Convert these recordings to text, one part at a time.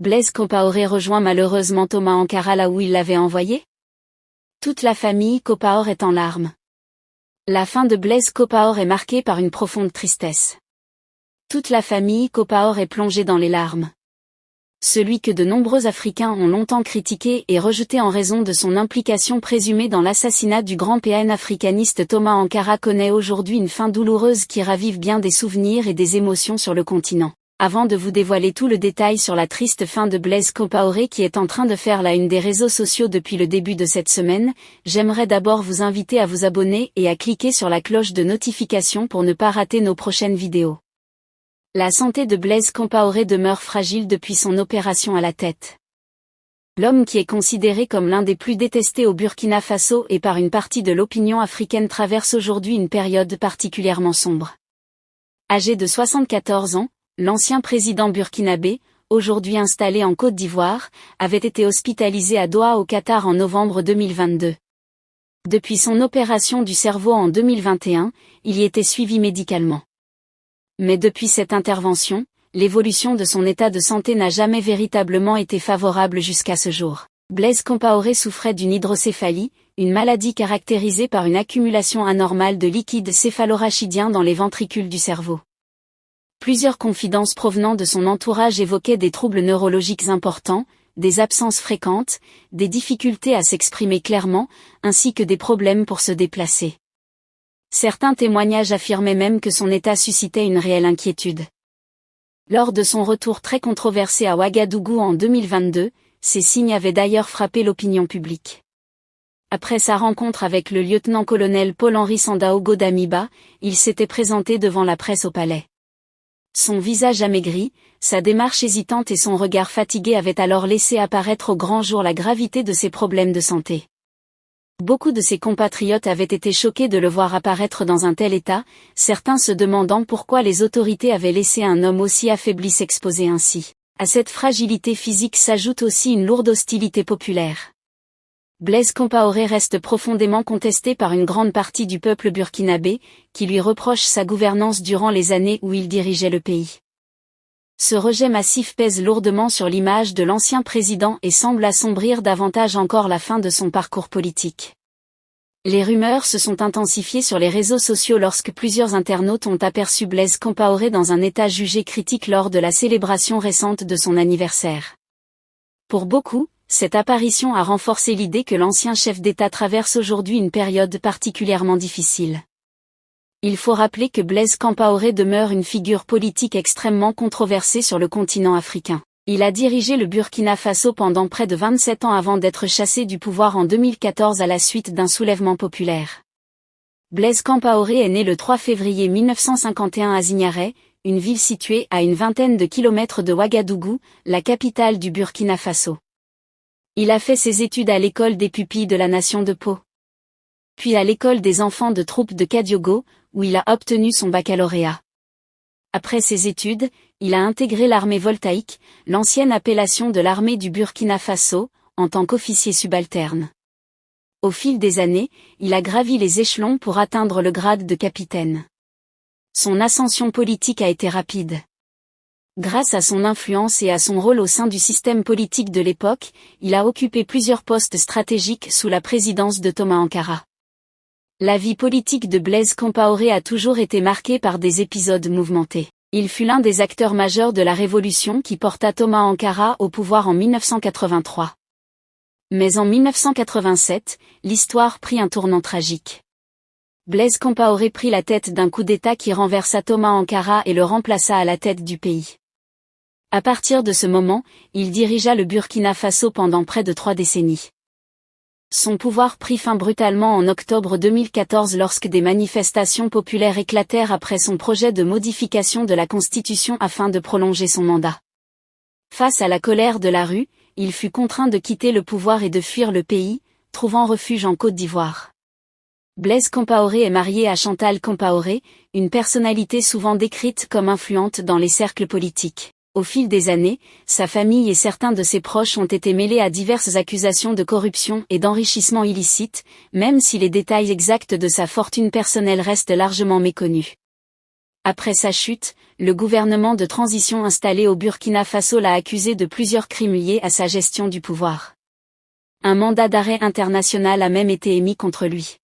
Blaise Compaoré rejoint malheureusement Thomas Sankara là où il l'avait envoyé? Toute la famille Compaoré est en larmes. La fin de Blaise Compaoré est marquée par une profonde tristesse. Toute la famille Compaoré est plongée dans les larmes. Celui que de nombreux Africains ont longtemps critiqué et rejeté en raison de son implication présumée dans l'assassinat du grand panafricaniste Thomas Sankara connaît aujourd'hui une fin douloureuse qui ravive bien des souvenirs et des émotions sur le continent. Avant de vous dévoiler tout le détail sur la triste fin de Blaise Compaoré qui est en train de faire la une des réseaux sociaux depuis le début de cette semaine, j'aimerais d'abord vous inviter à vous abonner et à cliquer sur la cloche de notification pour ne pas rater nos prochaines vidéos. La santé de Blaise Compaoré demeure fragile depuis son opération à la tête. L'homme qui est considéré comme l'un des plus détestés au Burkina Faso et par une partie de l'opinion africaine traverse aujourd'hui une période particulièrement sombre. Âgé de 74 ans, l'ancien président burkinabé, aujourd'hui installé en Côte d'Ivoire, avait été hospitalisé à Doha au Qatar en novembre 2022. Depuis son opération du cerveau en 2021, il y était suivi médicalement. Mais depuis cette intervention, l'évolution de son état de santé n'a jamais véritablement été favorable jusqu'à ce jour. Blaise Compaoré souffrait d'une hydrocéphalie, une maladie caractérisée par une accumulation anormale de liquide céphalorachidien dans les ventricules du cerveau. Plusieurs confidences provenant de son entourage évoquaient des troubles neurologiques importants, des absences fréquentes, des difficultés à s'exprimer clairement, ainsi que des problèmes pour se déplacer. Certains témoignages affirmaient même que son état suscitait une réelle inquiétude. Lors de son retour très controversé à Ouagadougou en 2022, ces signes avaient d'ailleurs frappé l'opinion publique. Après sa rencontre avec le lieutenant-colonel Paul-Henri Sandaogo Damiba, il s'était présenté devant la presse au palais. Son visage amaigri, sa démarche hésitante et son regard fatigué avaient alors laissé apparaître au grand jour la gravité de ses problèmes de santé. Beaucoup de ses compatriotes avaient été choqués de le voir apparaître dans un tel état, certains se demandant pourquoi les autorités avaient laissé un homme aussi affaibli s'exposer ainsi. À cette fragilité physique s'ajoute aussi une lourde hostilité populaire. Blaise Compaoré reste profondément contesté par une grande partie du peuple burkinabé, qui lui reproche sa gouvernance durant les années où il dirigeait le pays. Ce rejet massif pèse lourdement sur l'image de l'ancien président et semble assombrir davantage encore la fin de son parcours politique. Les rumeurs se sont intensifiées sur les réseaux sociaux lorsque plusieurs internautes ont aperçu Blaise Compaoré dans un état jugé critique lors de la célébration récente de son anniversaire. Pour beaucoup, cette apparition a renforcé l'idée que l'ancien chef d'État traverse aujourd'hui une période particulièrement difficile. Il faut rappeler que Blaise Compaoré demeure une figure politique extrêmement controversée sur le continent africain. Il a dirigé le Burkina Faso pendant près de 27 ans avant d'être chassé du pouvoir en 2014 à la suite d'un soulèvement populaire. Blaise Compaoré est né le 3 février 1951 à Zignaré, une ville située à une vingtaine de kilomètres de Ouagadougou, la capitale du Burkina Faso. Il a fait ses études à l'école des pupilles de la nation de Pau. Puis à l'école des enfants de troupe de Kadiogo, où il a obtenu son baccalauréat. Après ses études, il a intégré l'armée voltaïque, l'ancienne appellation de l'armée du Burkina Faso, en tant qu'officier subalterne. Au fil des années, il a gravi les échelons pour atteindre le grade de capitaine. Son ascension politique a été rapide. Grâce à son influence et à son rôle au sein du système politique de l'époque, il a occupé plusieurs postes stratégiques sous la présidence de Thomas Sankara. La vie politique de Blaise Compaoré a toujours été marquée par des épisodes mouvementés. Il fut l'un des acteurs majeurs de la révolution qui porta Thomas Sankara au pouvoir en 1983. Mais en 1987, l'histoire prit un tournant tragique. Blaise Compaoré prit la tête d'un coup d'État qui renversa Thomas Sankara et le remplaça à la tête du pays. À partir de ce moment, il dirigea le Burkina Faso pendant près de 3 décennies. Son pouvoir prit fin brutalement en octobre 2014 lorsque des manifestations populaires éclatèrent après son projet de modification de la Constitution afin de prolonger son mandat. Face à la colère de la rue, il fut contraint de quitter le pouvoir et de fuir le pays, trouvant refuge en Côte d'Ivoire. Blaise Compaoré est marié à Chantal Compaoré, une personnalité souvent décrite comme influente dans les cercles politiques. Au fil des années, sa famille et certains de ses proches ont été mêlés à diverses accusations de corruption et d'enrichissement illicite, même si les détails exacts de sa fortune personnelle restent largement méconnus. Après sa chute, le gouvernement de transition installé au Burkina Faso l'a accusé de plusieurs crimes liés à sa gestion du pouvoir. Un mandat d'arrêt international a même été émis contre lui.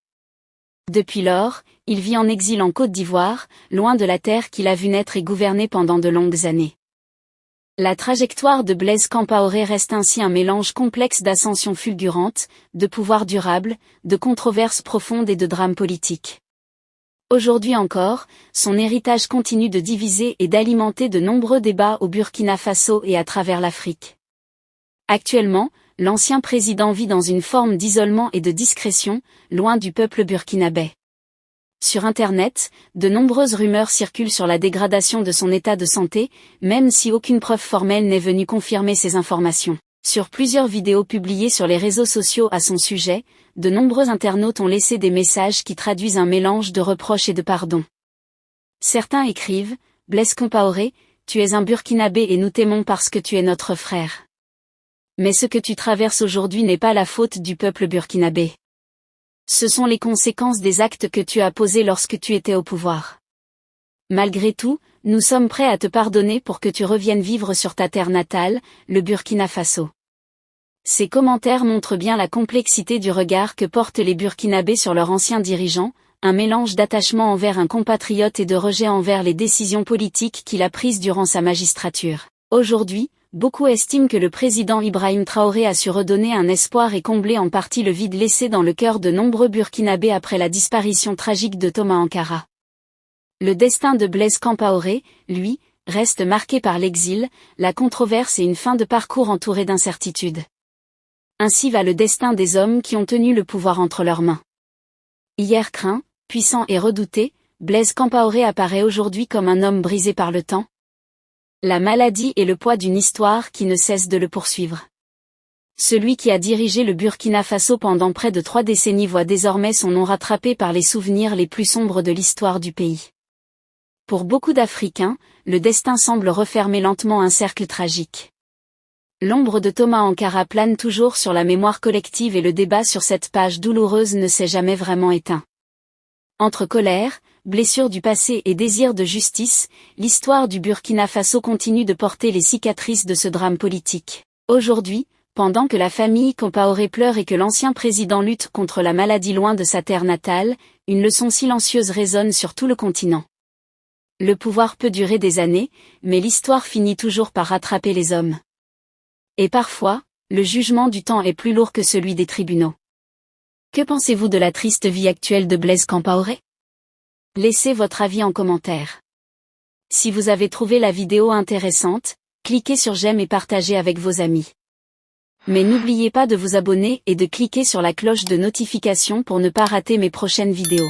Depuis lors, il vit en exil en Côte d'Ivoire, loin de la terre qu'il a vu naître et gouverner pendant de longues années. La trajectoire de Blaise Compaoré reste ainsi un mélange complexe d'ascension fulgurante, de pouvoir durable, de controverses profondes et de drames politiques. Aujourd'hui encore, son héritage continue de diviser et d'alimenter de nombreux débats au Burkina Faso et à travers l'Afrique. Actuellement, l'ancien président vit dans une forme d'isolement et de discrétion, loin du peuple burkinabé. Sur Internet, de nombreuses rumeurs circulent sur la dégradation de son état de santé, même si aucune preuve formelle n'est venue confirmer ces informations. Sur plusieurs vidéos publiées sur les réseaux sociaux à son sujet, de nombreux internautes ont laissé des messages qui traduisent un mélange de reproches et de pardon. Certains écrivent « Blaise Compaoré, tu es un Burkinabé et nous t'aimons parce que tu es notre frère. Mais ce que tu traverses aujourd'hui n'est pas la faute du peuple burkinabé. Ce sont les conséquences des actes que tu as posés lorsque tu étais au pouvoir. Malgré tout, nous sommes prêts à te pardonner pour que tu reviennes vivre sur ta terre natale, le Burkina Faso. » Ces commentaires montrent bien la complexité du regard que portent les Burkinabés sur leur ancien dirigeant, un mélange d'attachement envers un compatriote et de rejet envers les décisions politiques qu'il a prises durant sa magistrature. Aujourd'hui, beaucoup estiment que le président Ibrahim Traoré a su redonner un espoir et combler en partie le vide laissé dans le cœur de nombreux Burkinabés après la disparition tragique de Thomas Sankara. Le destin de Blaise Compaoré, lui, reste marqué par l'exil, la controverse et une fin de parcours entourée d'incertitudes. Ainsi va le destin des hommes qui ont tenu le pouvoir entre leurs mains. Hier craint, puissant et redouté, Blaise Compaoré apparaît aujourd'hui comme un homme brisé par le temps. La maladie et le poids d'une histoire qui ne cesse de le poursuivre. Celui qui a dirigé le Burkina Faso pendant près de 3 décennies voit désormais son nom rattrapé par les souvenirs les plus sombres de l'histoire du pays. Pour beaucoup d'Africains, le destin semble refermer lentement un cercle tragique. L'ombre de Thomas Sankara plane toujours sur la mémoire collective et le débat sur cette page douloureuse ne s'est jamais vraiment éteint. Entre colère, blessures du passé et désir de justice, l'histoire du Burkina Faso continue de porter les cicatrices de ce drame politique. Aujourd'hui, pendant que la famille Compaoré pleure et que l'ancien président lutte contre la maladie loin de sa terre natale, une leçon silencieuse résonne sur tout le continent. Le pouvoir peut durer des années, mais l'histoire finit toujours par rattraper les hommes. Et parfois, le jugement du temps est plus lourd que celui des tribunaux. Que pensez-vous de la triste vie actuelle de Blaise Compaoré? Laissez votre avis en commentaire. Si vous avez trouvé la vidéo intéressante, cliquez sur j'aime et partagez avec vos amis. Mais n'oubliez pas de vous abonner et de cliquer sur la cloche de notification pour ne pas rater mes prochaines vidéos.